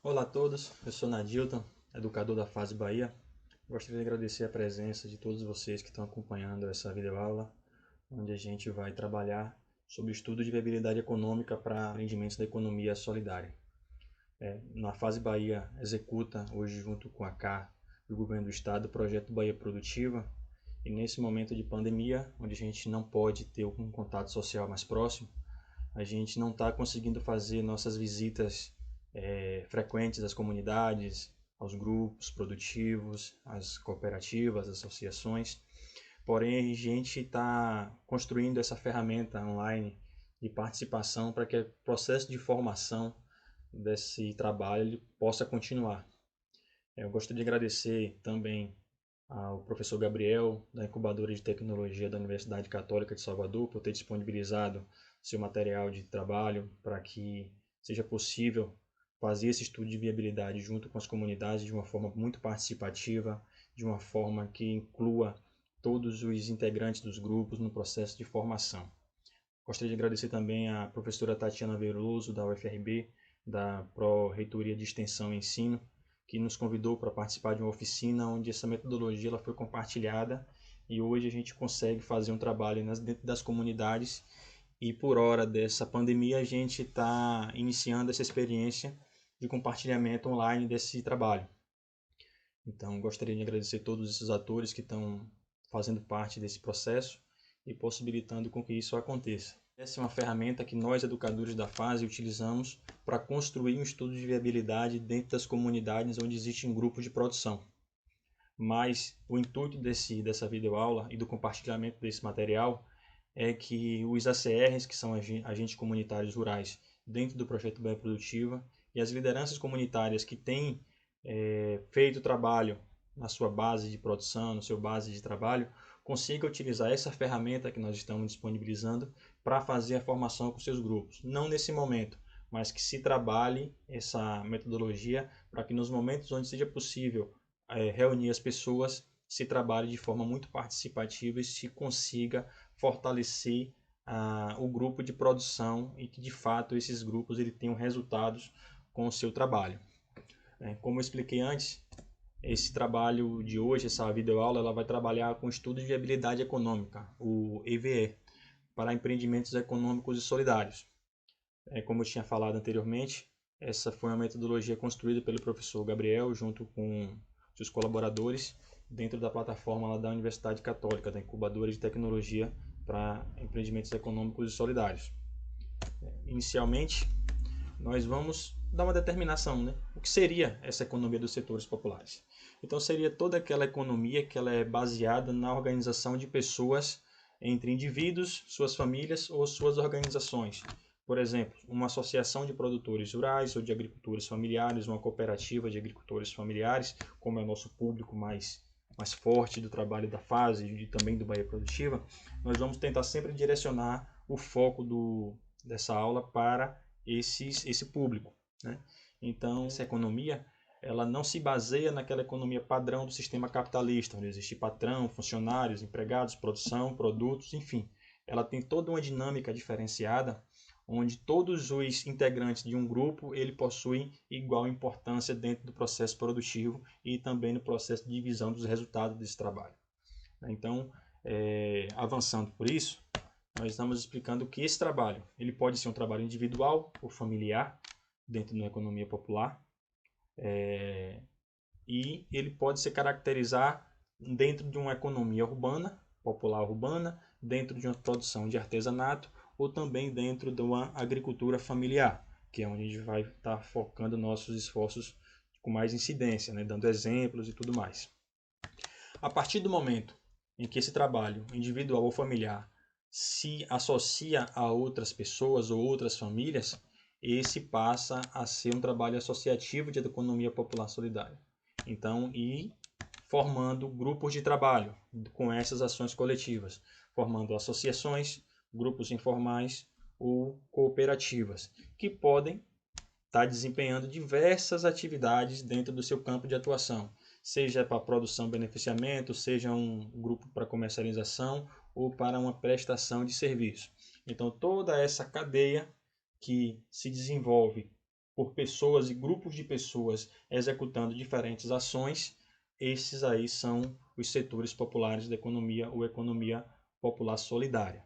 Olá a todos, eu sou Nadilton, educador da Fase Bahia. Gostaria de agradecer a presença de todos vocês que estão acompanhando essa videoaula, onde a gente vai trabalhar sobre o estudo de viabilidade econômica para empreendimentos da economia solidária. Na Fase Bahia executa, hoje junto com a CAR e o Governo do Estado, o projeto Bahia Produtiva, e nesse momento de pandemia, onde a gente não pode ter um contato social mais próximo, a gente não está conseguindo fazer nossas visitas frequentes às comunidades, aos grupos produtivos, às cooperativas, às associações. Porém, a gente está construindo essa ferramenta online de participação para que o processo de formação desse trabalho ele possa continuar. Eu gostaria de agradecer também ao professor Gabriel, da Incubadora de Tecnologia da Universidade Católica de Salvador, por ter disponibilizado seu material de trabalho para que seja possível fazer esse estudo de viabilidade junto com as comunidades de uma forma muito participativa, de uma forma que inclua todos os integrantes dos grupos no processo de formação. Gostaria de agradecer também à professora Tatiana Veloso, da UFRB, da Pró-Reitoria de Extensão e Ensino, que nos convidou para participar de uma oficina onde essa metodologia ela foi compartilhada e hoje a gente consegue fazer um trabalho dentro das comunidades e por hora dessa pandemia a gente está iniciando essa experiência de compartilhamento online desse trabalho. Então gostaria de agradecer a todos esses atores que estão fazendo parte desse processo e possibilitando com que isso aconteça. Essa é uma ferramenta que nós, educadores da FASE, utilizamos para construir um estudo de viabilidade dentro das comunidades onde existem grupos de produção. Mas o intuito dessa videoaula e do compartilhamento desse material é que os ACRs, que são agentes comunitários rurais dentro do projeto Bahia Produtiva, e as lideranças comunitárias que têm feito trabalho na sua base de produção, no seu base de trabalho, consiga utilizar essa ferramenta que nós estamos disponibilizando para fazer a formação com seus grupos. Não nesse momento, mas que se trabalhe essa metodologia para que nos momentos onde seja possível reunir as pessoas, se trabalhe de forma muito participativa e se consiga fortalecer o grupo de produção e que de fato esses grupos ele tenham resultados com o seu trabalho. Como eu expliquei antes, esse trabalho de hoje, essa videoaula, ela vai trabalhar com estudo de viabilidade econômica, o EVE, para empreendimentos econômicos e solidários. Como eu tinha falado anteriormente, essa foi uma metodologia construída pelo professor Gabriel junto com seus colaboradores dentro da plataforma lá da Universidade Católica, da Incubadora de Tecnologia para Empreendimentos Econômicos e Solidários. Inicialmente, nós vamos dar uma determinação, né? O que seria essa economia dos setores populares? Então seria toda aquela economia que ela é baseada na organização de pessoas entre indivíduos, suas famílias ou suas organizações. Por exemplo, uma associação de produtores rurais ou de agricultores familiares, uma cooperativa de agricultores familiares, como é o nosso público mais forte do trabalho da fase e também do Bahia Produtiva, nós vamos tentar sempre direcionar o foco dessa aula para esse público, né? Então, essa economia ela não se baseia naquela economia padrão do sistema capitalista, onde existe patrão, funcionários, empregados, produção, produtos, enfim. Ela tem toda uma dinâmica diferenciada, onde todos os integrantes de um grupo ele possuem igual importância dentro do processo produtivo e também no processo de divisão dos resultados desse trabalho. Então, avançando por isso, nós estamos explicando que esse trabalho ele pode ser um trabalho individual ou familiar dentro da economia popular e ele pode se caracterizar dentro de uma economia urbana, popular urbana, dentro de uma produção de artesanato ou também dentro de uma agricultura familiar, que é onde a gente vai estar focando nossos esforços com mais incidência, né, dando exemplos e tudo mais. A partir do momento em que esse trabalho individual ou familiar se associa a outras pessoas ou outras famílias, esse passa a ser um trabalho associativo de economia popular solidária. Então, e formando grupos de trabalho com essas ações coletivas, formando associações, grupos informais ou cooperativas, que podem estar desempenhando diversas atividades dentro do seu campo de atuação, seja para produção e beneficiamento, seja um grupo para comercialização ou para uma prestação de serviço. Então, toda essa cadeia que se desenvolve por pessoas e grupos de pessoas executando diferentes ações, esses aí são os setores populares da economia ou economia popular solidária.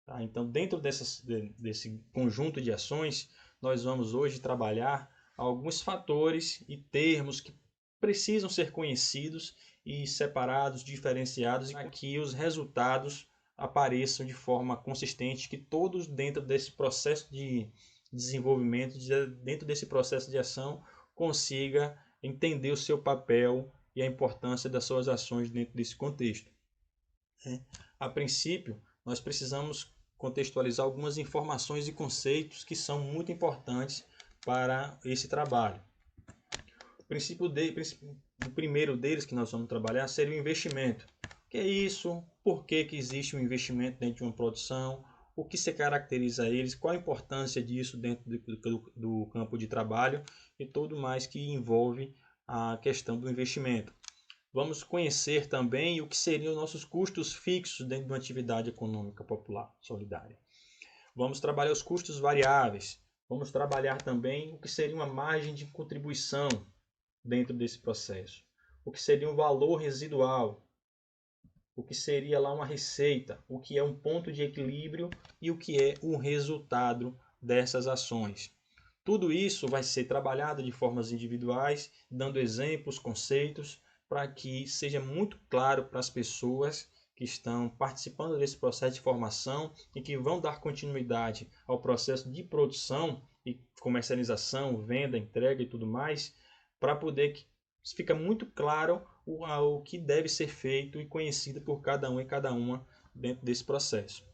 Tá? Então, dentro desse conjunto de ações, nós vamos hoje trabalhar alguns fatores e termos que precisam ser conhecidos e separados, diferenciados, para que os resultados apareçam de forma consistente, que todos dentro desse processo de desenvolvimento, dentro desse processo de ação, consiga entender o seu papel e a importância das suas ações dentro desse contexto. A princípio, nós precisamos contextualizar algumas informações e conceitos que são muito importantes para esse trabalho. O primeiro deles que nós vamos trabalhar seria o investimento. O que é isso? Por que existe um investimento dentro de uma produção? O que se caracteriza eles? Qual a importância disso dentro do campo de trabalho? E tudo mais que envolve a questão do investimento. Vamos conhecer também o que seriam nossos custos fixos dentro de uma atividade econômica popular solidária. Vamos trabalhar os custos variáveis. Vamos trabalhar também o que seria uma margem de contribuição dentro desse processo. O que seria um valor residual. O que seria lá uma receita. O que é um ponto de equilíbrio e o que é um resultado dessas ações. Tudo isso vai ser trabalhado de formas individuais, dando exemplos, conceitos, para que seja muito claro para as pessoas que estão participando desse processo de formação e que vão dar continuidade ao processo de produção e comercialização, venda, entrega e tudo mais, para poder que fica muito claro o que deve ser feito e conhecido por cada um e cada uma dentro desse processo.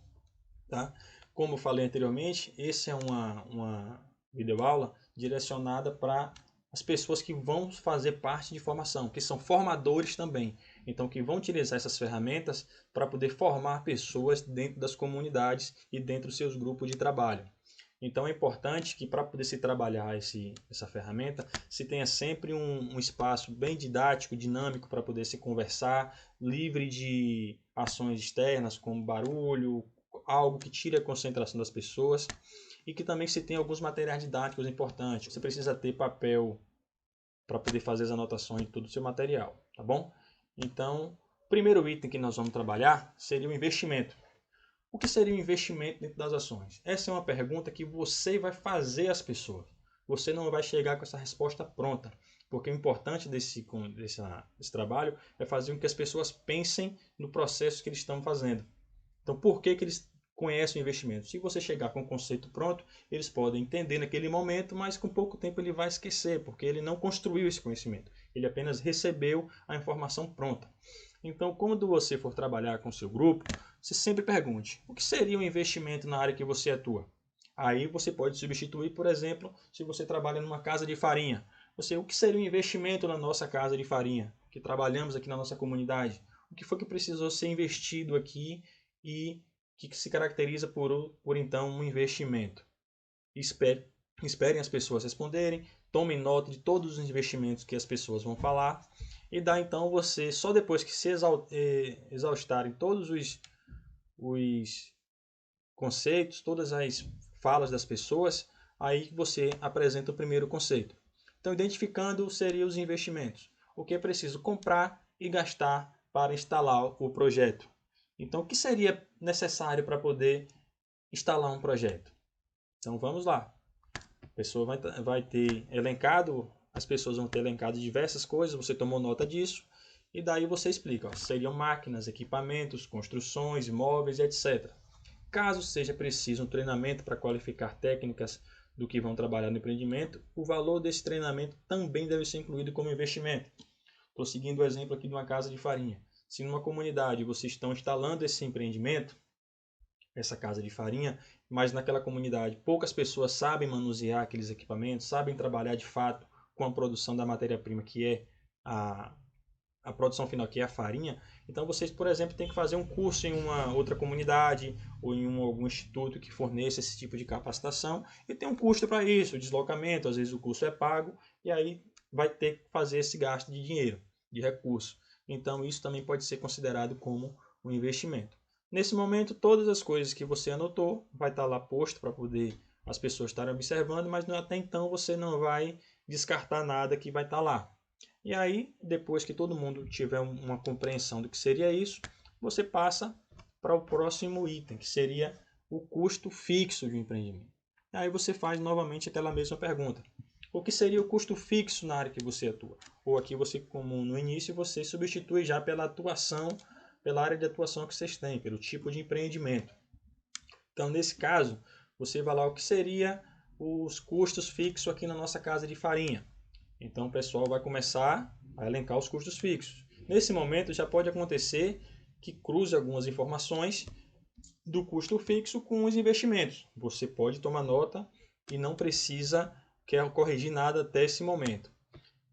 Tá? Como eu falei anteriormente, essa é uma videoaula direcionada para as pessoas que vão fazer parte de formação, que são formadores também. Então, que vão utilizar essas ferramentas para poder formar pessoas dentro das comunidades e dentro dos seus grupos de trabalho. Então, é importante que para poder se trabalhar essa ferramenta, se tenha sempre um espaço bem didático, dinâmico, para poder se conversar, livre de ações externas, como barulho, algo que tire a concentração das pessoas, e que também se tem alguns materiais didáticos importantes. Você precisa ter papel para poder fazer as anotações de todo o seu material, tá bom? Então, o primeiro item que nós vamos trabalhar seria o investimento. O que seria o investimento dentro das ações? Essa é uma pergunta que você vai fazer às pessoas. Você não vai chegar com essa resposta pronta, porque o importante desse trabalho é fazer com que as pessoas pensem no processo que eles estão fazendo. Então, por que eles conhecem o investimento? Se você chegar com o conceito pronto, eles podem entender naquele momento, mas com pouco tempo ele vai esquecer, porque ele não construiu esse conhecimento. Ele apenas recebeu a informação pronta. Então, quando você for trabalhar com o seu grupo, você sempre pergunte: o que seria um investimento na área que você atua? Aí você pode substituir, por exemplo, se você trabalha numa casa de farinha. O que seria um investimento na nossa casa de farinha, que trabalhamos aqui na nossa comunidade? O que foi que precisou ser investido aqui e que se caracteriza por então um investimento? Esperem as pessoas responderem, tomem nota de todos os investimentos que as pessoas vão falar e dá então você, só depois que se exaustarem todos os conceitos, todas as falas das pessoas, aí você apresenta o primeiro conceito. Então, identificando seriam os investimentos. O que é preciso comprar e gastar para instalar o projeto. Então, o que seria necessário para poder instalar um projeto? Então, vamos lá. A pessoa vai ter elencado, as pessoas vão ter elencado diversas coisas, você tomou nota disso, e daí você explica. Seriam máquinas, equipamentos, construções, imóveis, etc. Caso seja preciso um treinamento para qualificar técnicas do que vão trabalhar no empreendimento, o valor desse treinamento também deve ser incluído como investimento. Estou seguindo o exemplo aqui de uma casa de farinha. Se numa comunidade vocês estão instalando esse empreendimento, essa casa de farinha, mas naquela comunidade poucas pessoas sabem manusear aqueles equipamentos, sabem trabalhar de fato com a produção da matéria-prima, que é a produção final, que é a farinha. Então vocês, por exemplo, têm que fazer um curso em uma outra comunidade ou em algum instituto que forneça esse tipo de capacitação e tem um custo para isso, deslocamento, às vezes o curso é pago e aí vai ter que fazer esse gasto de dinheiro, de recurso. Então isso também pode ser considerado como um investimento. Nesse momento, todas as coisas que você anotou vai estar lá posto para poder as pessoas estarem observando, mas até então você não vai descartar nada que vai estar lá. E aí, depois que todo mundo tiver uma compreensão do que seria isso, você passa para o próximo item, que seria o custo fixo de um empreendimento. Aí você faz novamente aquela mesma pergunta. O que seria o custo fixo na área que você atua? Ou aqui você, como no início, você substitui já pela atuação, pela área de atuação que vocês têm, pelo tipo de empreendimento. Então, nesse caso, você vai lá o que seria os custos fixos aqui na nossa casa de farinha. Então, o pessoal vai começar a elencar os custos fixos. Nesse momento, já pode acontecer que cruze algumas informações do custo fixo com os investimentos. Você pode tomar nota e não precisa corrigir nada até esse momento.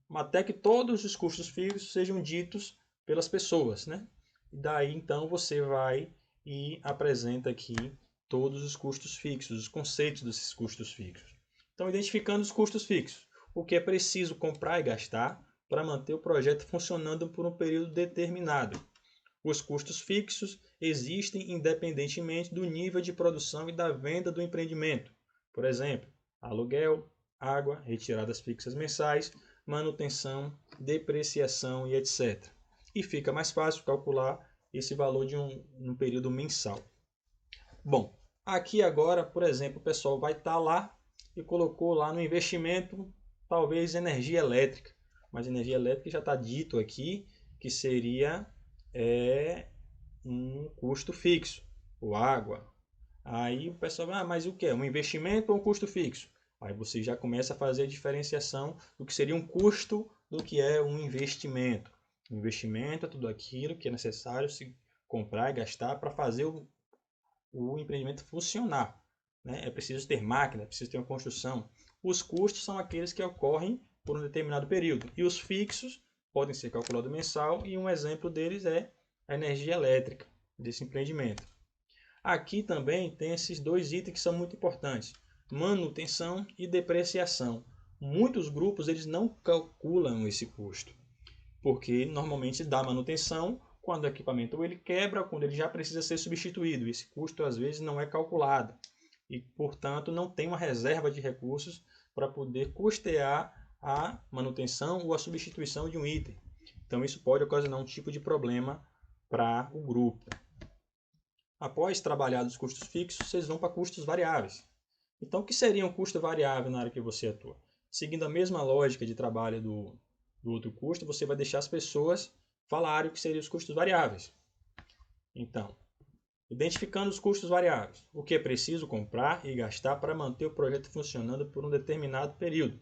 Até que todos os custos fixos sejam ditos pelas pessoas, né? E daí, então, você vai e apresenta aqui todos os custos fixos, os conceitos desses custos fixos. Então, identificando os custos fixos, o que é preciso comprar e gastar para manter o projeto funcionando por um período determinado. Os custos fixos existem independentemente do nível de produção e da venda do empreendimento. Por exemplo, aluguel, água, retiradas fixas mensais, manutenção, depreciação e etc. E fica mais fácil calcular esse valor de um período mensal. Bom, aqui agora, por exemplo, o pessoal vai estar lá e colocou lá no investimento, talvez energia elétrica. Mas energia elétrica já está dito aqui que seria um custo fixo, ou água. Aí o pessoal vai, mas o que é? Um investimento ou um custo fixo? Aí você já começa a fazer a diferenciação do que seria um custo do que é um investimento. Um investimento é tudo aquilo que é necessário se comprar e gastar para fazer o empreendimento funcionar. Né? É preciso ter máquina, é preciso ter uma construção. Os custos são aqueles que ocorrem por um determinado período. E os fixos podem ser calculados mensal e um exemplo deles é a energia elétrica desse empreendimento. Aqui também tem esses dois itens que são muito importantes: manutenção e depreciação. Muitos grupos eles não calculam esse custo, porque normalmente dá manutenção quando o equipamento ele quebra, quando ele já precisa ser substituído. Esse custo às vezes não é calculado e, portanto, não tem uma reserva de recursos para poder custear a manutenção ou a substituição de um item. Então isso pode ocasionar um tipo de problema para o grupo. Após trabalhar os custos fixos, vocês vão para custos variáveis. Então, o que seria um custo variável na área que você atua? Seguindo a mesma lógica de trabalho do outro custo, você vai deixar as pessoas falarem o que seriam os custos variáveis. Então, identificando os custos variáveis, o que é preciso comprar e gastar para manter o projeto funcionando por um determinado período.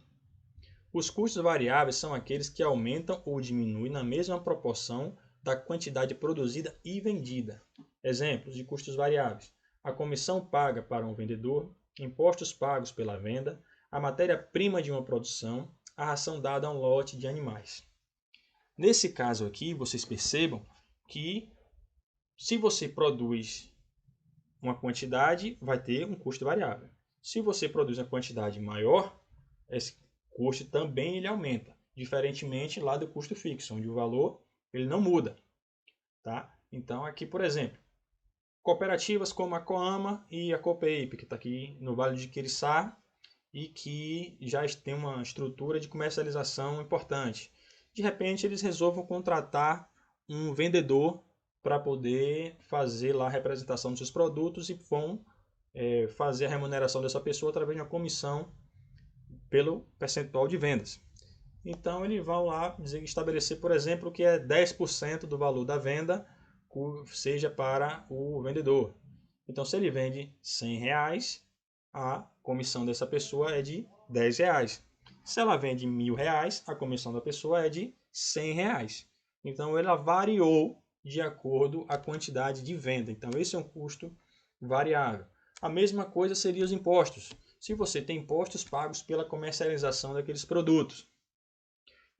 Os custos variáveis são aqueles que aumentam ou diminuem na mesma proporção da quantidade produzida e vendida. Exemplos de custos variáveis: a comissão paga para um vendedor, impostos pagos pela venda, a matéria-prima de uma produção, a ração dada a um lote de animais. Nesse caso aqui, vocês percebam que se você produz uma quantidade, vai ter um custo variável. Se você produz uma quantidade maior, esse custo também ele aumenta, diferentemente lá do custo fixo, onde o valor ele não muda. Tá? Então aqui, por exemplo, cooperativas como a Coama e a Copeip, que está aqui no Vale de Quiriçá e que já tem uma estrutura de comercialização importante. De repente, eles resolvam contratar um vendedor para poder fazer lá a representação dos seus produtos e vão fazer a remuneração dessa pessoa através de uma comissão pelo percentual de vendas. Então, eles vão lá estabelecer, por exemplo, que é 10% do valor da venda seja para o vendedor. Então, se ele vende R$100, a comissão dessa pessoa é de R$10. Se ela vende R$1.000, a comissão da pessoa é de R$100. Então, ela variou de acordo com a quantidade de venda. Então, esse é um custo variável. A mesma coisa seria os impostos. Se você tem impostos pagos pela comercialização daqueles produtos.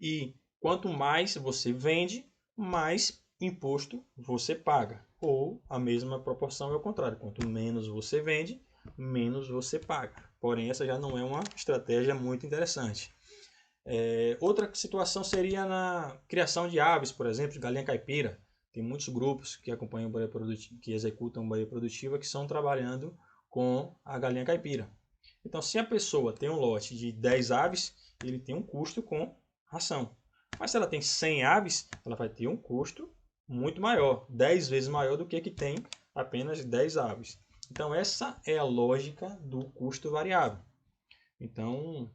E quanto mais você vende, mais imposto você paga. Ou a mesma proporção é o contrário. Quanto menos você vende, menos você paga. Porém, essa já não é uma estratégia muito interessante. Outra situação seria na criação de aves, por exemplo, de galinha caipira. Tem muitos grupos que acompanham que executam Bahia Produtiva que estão trabalhando com a galinha caipira. Então, se a pessoa tem um lote de 10 aves, ele tem um custo com ração. Mas se ela tem 100 aves, ela vai ter um custo muito maior, 10 vezes maior do que tem apenas 10 aves. Então, essa é a lógica do custo variável. Então,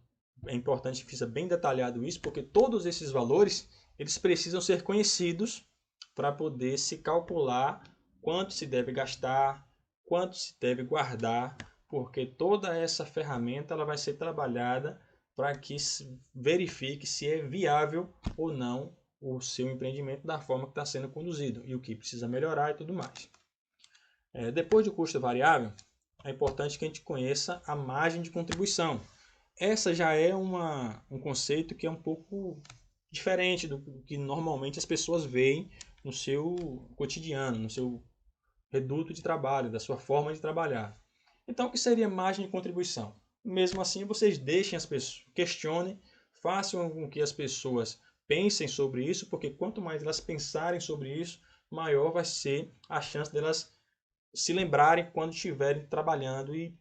é importante que fique bem detalhado isso, porque todos esses valores eles precisam ser conhecidos para poder se calcular quanto se deve gastar, quanto se deve guardar, porque toda essa ferramenta ela vai ser trabalhada para que se verifique se é viável ou não o seu empreendimento da forma que está sendo conduzido e o que precisa melhorar e tudo mais. Depois do custo variável, é importante que a gente conheça a margem de contribuição. Essa já é um conceito que é um pouco diferente do que normalmente as pessoas veem no seu cotidiano, no seu reduto de trabalho, da sua forma de trabalhar. Então, o que seria margem de contribuição? Mesmo assim, vocês deixem as pessoas, questionem, façam com que as pessoas pensem sobre isso, porque quanto mais elas pensarem sobre isso, maior vai ser a chance delas se lembrarem quando estiverem trabalhando e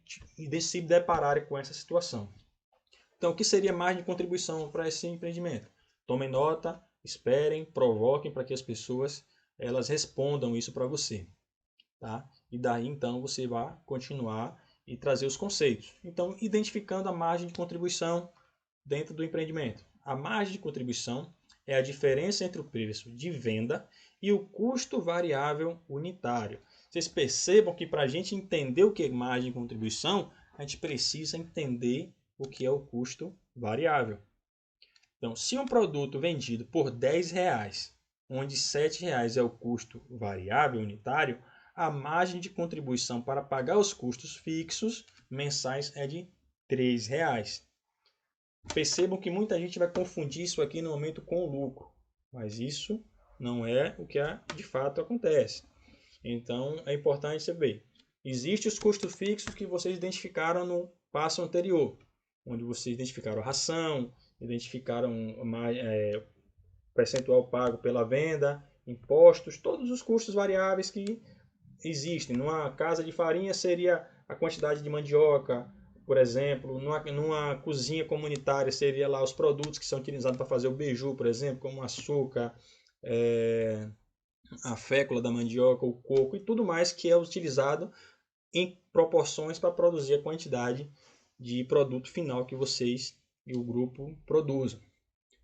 se depararem com essa situação. Então, o que seria margem de contribuição para esse empreendimento? Tomem nota, esperem, provoquem para que as pessoas elas respondam isso para você. Tá? E daí, então, você vai continuar e trazer os conceitos. Então, identificando a margem de contribuição dentro do empreendimento. A margem de contribuição é a diferença entre o preço de venda e o custo variável unitário. Vocês percebam que para a gente entender o que é margem de contribuição, a gente precisa entender o que é o custo variável. Então, se um produto vendido por R$10, onde R$7 é o custo variável unitário, a margem de contribuição para pagar os custos fixos mensais é de R$3. Percebam que muita gente vai confundir isso aqui no momento com o lucro, mas isso não é o que de fato acontece. Então, é importante você ver. Existem os custos fixos que vocês identificaram no passo anterior, onde vocês identificaram a ração, identificaram percentual pago pela venda, impostos, todos os custos variáveis que existem. Numa casa de farinha seria a quantidade de mandioca, por exemplo. Numa cozinha comunitária seria lá os produtos que são utilizados para fazer o beiju, por exemplo, como açúcar, a fécula da mandioca, o coco e tudo mais que é utilizado em proporções para produzir a quantidade de produto final que vocês e o grupo produzam.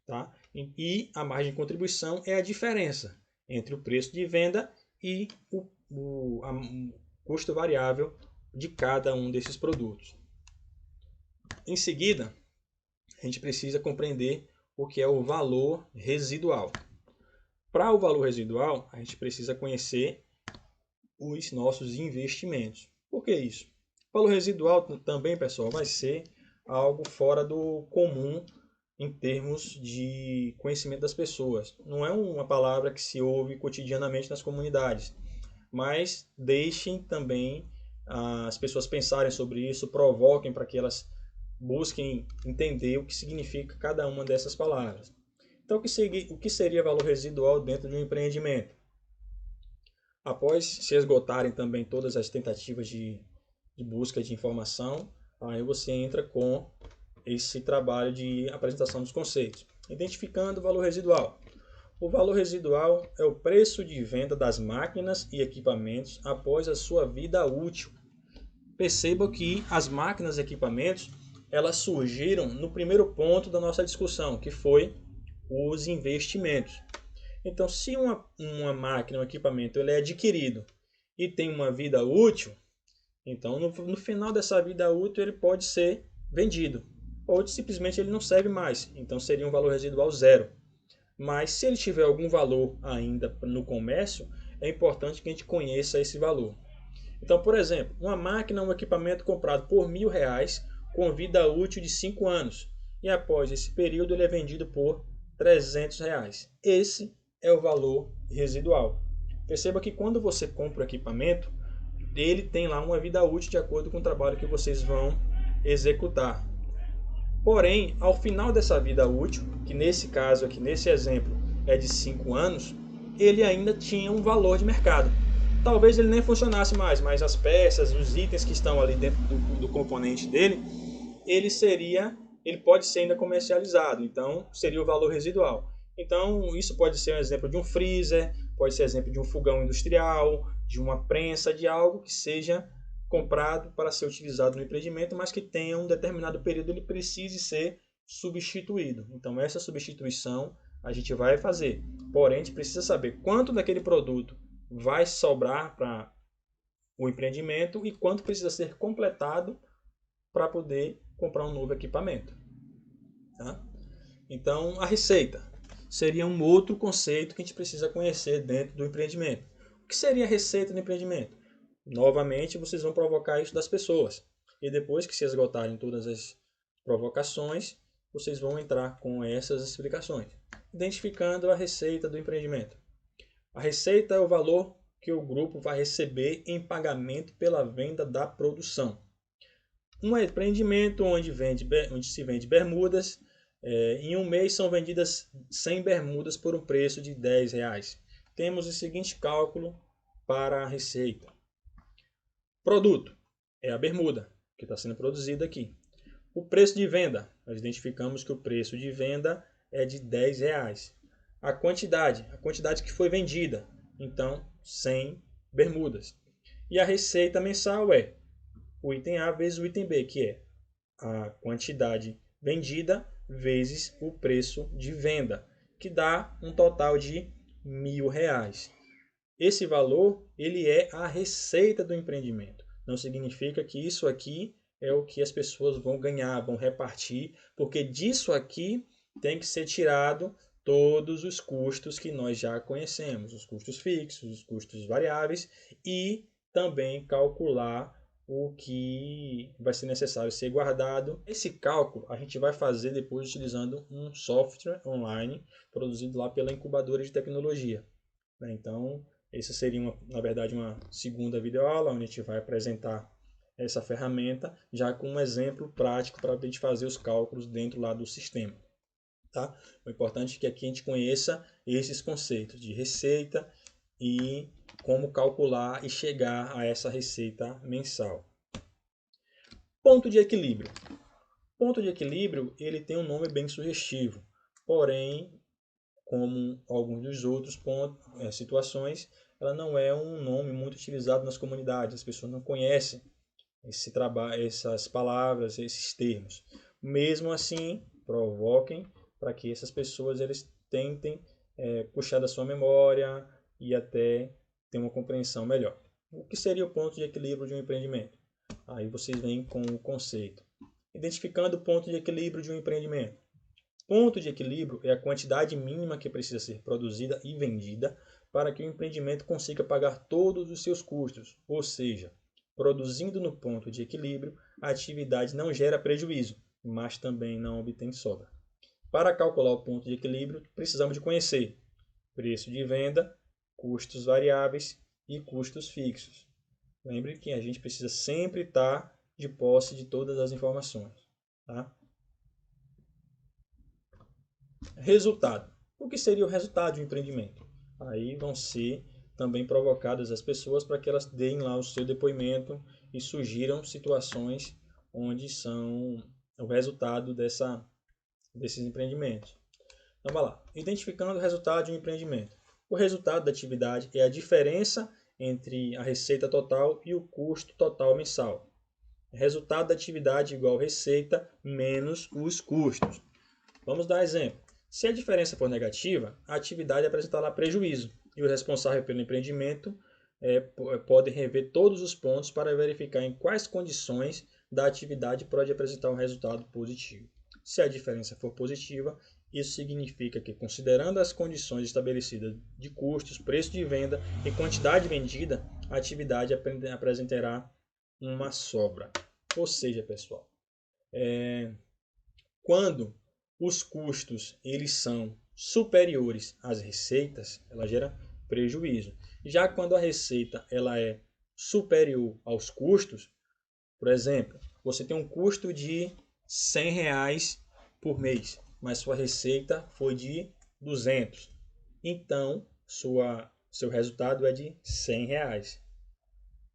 Tá? E a margem de contribuição é a diferença entre o preço de venda e o custo variável de cada um desses produtos. Em seguida, a gente precisa compreender o que é o valor residual. Para o valor residual, a gente precisa conhecer os nossos investimentos. Por que isso? O valor residual também, pessoal, vai ser algo fora do comum em termos de conhecimento das pessoas. Não é uma palavra que se ouve cotidianamente nas comunidades, mas deixem também as pessoas pensarem sobre isso, provoquem para que elas busquem entender o que significa cada uma dessas palavras. Então, o que seria valor residual dentro de um empreendimento? Após se esgotarem também todas as tentativas de busca de informação, aí você entra com esse trabalho de apresentação dos conceitos. Identificando o valor residual. O valor residual é o preço de venda das máquinas e equipamentos após a sua vida útil. Perceba que as máquinas e equipamentos elas surgiram no primeiro ponto da nossa discussão, que foi os investimentos. Então, se uma máquina, um equipamento, ele é adquirido e tem uma vida útil, então no final dessa vida útil ele pode ser vendido. Ou simplesmente ele não serve mais, então seria um valor residual zero. Mas se ele tiver algum valor ainda no comércio, é importante que a gente conheça esse valor. Então, por exemplo, uma máquina, um equipamento comprado por R$1.000 com vida útil de 5 anos. E após esse período ele é vendido por R$300. Esse é o valor residual. Perceba que quando você compra o equipamento, ele tem lá uma vida útil de acordo com o trabalho que vocês vão executar. Porém, ao final dessa vida útil, que nesse caso aqui, nesse exemplo, é de 5 anos, ele ainda tinha um valor de mercado. Talvez ele nem funcionasse mais, mas as peças, os itens que estão ali dentro do componente dele, ele pode ser ainda comercializado, então seria o valor residual. Então, isso pode ser um exemplo de um freezer, pode ser exemplo de um fogão industrial, de uma prensa, de algo que seja comprado para ser utilizado no empreendimento, mas que tenha um determinado período ele precise ser substituído. Então, essa substituição a gente vai fazer. Porém, a gente precisa saber quanto daquele produto vai sobrar para o empreendimento e quanto precisa ser completado para poder comprar um novo equipamento. Tá? Então, a receita seria um outro conceito que a gente precisa conhecer dentro do empreendimento. O que seria a receita do empreendimento? Novamente, vocês vão provocar isso das pessoas. E depois que se esgotarem todas as provocações, vocês vão entrar com essas explicações. Identificando a receita do empreendimento. A receita é o valor que o grupo vai receber em pagamento pela venda da produção. Um empreendimento onde se vende bermudas, em um mês são vendidas 100 bermudas por um preço de R$10. Temos o seguinte cálculo para a receita. Produto é a bermuda que está sendo produzida aqui. O preço de venda, nós identificamos que o preço de venda é de R$10. A quantidade que foi vendida, então 100 bermudas. E a receita mensal é o item A vezes o item B, que é a quantidade vendida vezes o preço de venda, que dá um total de R$1.000. Esse valor ele é a receita do empreendimento. Não significa que isso aqui é o que as pessoas vão ganhar, vão repartir, porque disso aqui tem que ser tirado todos os custos que nós já conhecemos, os custos fixos, os custos variáveis e também calcular o que vai ser necessário ser guardado. Esse cálculo a gente vai fazer depois utilizando um software online produzido lá pela incubadora de tecnologia. Então, essa seria, na verdade, uma segunda videoaula, onde a gente vai apresentar essa ferramenta já com um exemplo prático para a gente fazer os cálculos dentro lá do sistema. Tá? O importante é que aqui a gente conheça esses conceitos de receita e como calcular e chegar a essa receita mensal. Ponto de equilíbrio. Ponto de equilíbrio ele tem um nome bem sugestivo, porém, como alguns dos outros situações, ela não é um nome muito utilizado nas comunidades. As pessoas não conhecem esse trabalho, essas palavras, esses termos. Mesmo assim, provoquem para que essas pessoas eles tentem puxar da sua memória e até ter uma compreensão melhor. O que seria o ponto de equilíbrio de um empreendimento? Aí vocês vêm com o conceito. Identificando o ponto de equilíbrio de um empreendimento. Ponto de equilíbrio é a quantidade mínima que precisa ser produzida e vendida para que o empreendimento consiga pagar todos os seus custos, ou seja, produzindo no ponto de equilíbrio, a atividade não gera prejuízo, mas também não obtém sobra. Para calcular o ponto de equilíbrio, precisamos de conhecer preço de venda, custos variáveis e custos fixos. Lembre que a gente precisa sempre estar de posse de todas as informações. Tá? Resultado. O que seria o resultado de um empreendimento? Aí vão ser também provocadas as pessoas para que elas deem lá o seu depoimento e sugiram situações onde são o resultado desses empreendimentos. Então, vai lá. Identificando o resultado de um empreendimento. O resultado da atividade é a diferença entre a receita total e o custo total mensal. Resultado da atividade igual receita menos os custos. Vamos dar exemplo. Se a diferença for negativa, a atividade apresentará prejuízo e o responsável pelo empreendimento pode rever todos os pontos para verificar em quais condições da atividade pode apresentar um resultado positivo. Se a diferença for positiva, isso significa que, considerando as condições estabelecidas de custos, preço de venda e quantidade vendida, a atividade apresentará uma sobra. Ou seja, pessoal, quando os custos eles são superiores às receitas, ela gera prejuízo. Já quando a receita ela é superior aos custos, por exemplo, você tem um custo de R$100 por mês, mas sua receita foi de 200. Então, seu resultado é de R$100.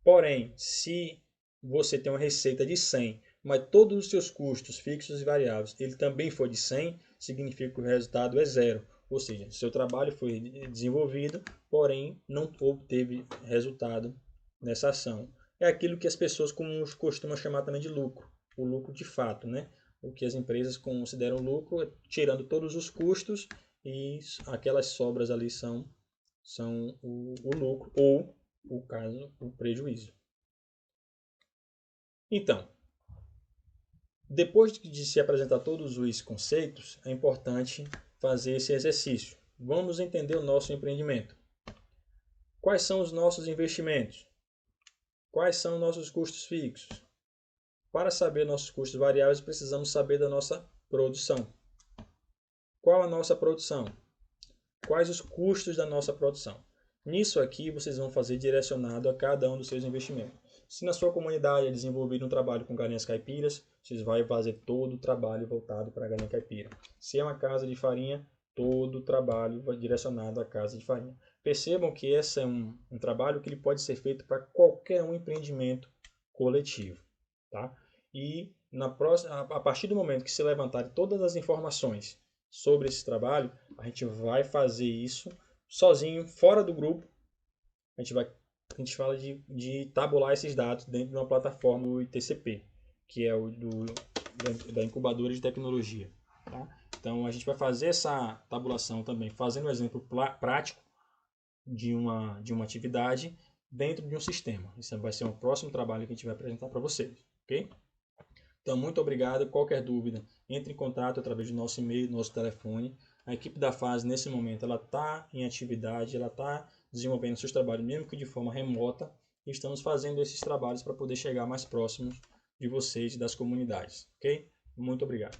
Porém, se você tem uma receita de 100, mas todos os seus custos fixos e variáveis, ele também for de 100, significa que o resultado é zero. Ou seja, seu trabalho foi desenvolvido, porém não obteve resultado nessa ação. É aquilo que as pessoas costumam chamar também de lucro, o lucro de fato, né? O que as empresas consideram lucro, tirando todos os custos, e aquelas sobras ali são o lucro ou, o caso, o prejuízo. Então, depois de se apresentar todos os conceitos, é importante fazer esse exercício. Vamos entender o nosso empreendimento. Quais são os nossos investimentos? Quais são nossos custos fixos? Para saber nossos custos variáveis, precisamos saber da nossa produção. Qual a nossa produção? Quais os custos da nossa produção? Nisso aqui, vocês vão fazer direcionado a cada um dos seus investimentos. Se na sua comunidade é desenvolvido um trabalho com galinhas caipiras, vocês vão fazer todo o trabalho voltado para a galinha caipira. Se é uma casa de farinha, todo o trabalho direcionado à casa de farinha. Percebam que esse é um trabalho que ele pode ser feito para qualquer um empreendimento coletivo. Tá? E a partir do momento que se levantarem todas as informações sobre esse trabalho, a gente vai fazer isso sozinho, fora do grupo. A gente fala de tabular esses dados dentro de uma plataforma do ITCP, que é da incubadora de tecnologia. Tá? Então a gente vai fazer essa tabulação também, fazendo um exemplo prático de uma atividade dentro de um sistema. Isso vai ser um próximo trabalho que a gente vai apresentar para vocês. Ok? Então, muito obrigado. Qualquer dúvida, entre em contato através do nosso e-mail, do nosso telefone. A equipe da FASE, nesse momento, ela está em atividade, ela está desenvolvendo seus trabalhos, mesmo que de forma remota. E estamos fazendo esses trabalhos para poder chegar mais próximos de vocês e das comunidades. Ok? Muito obrigado.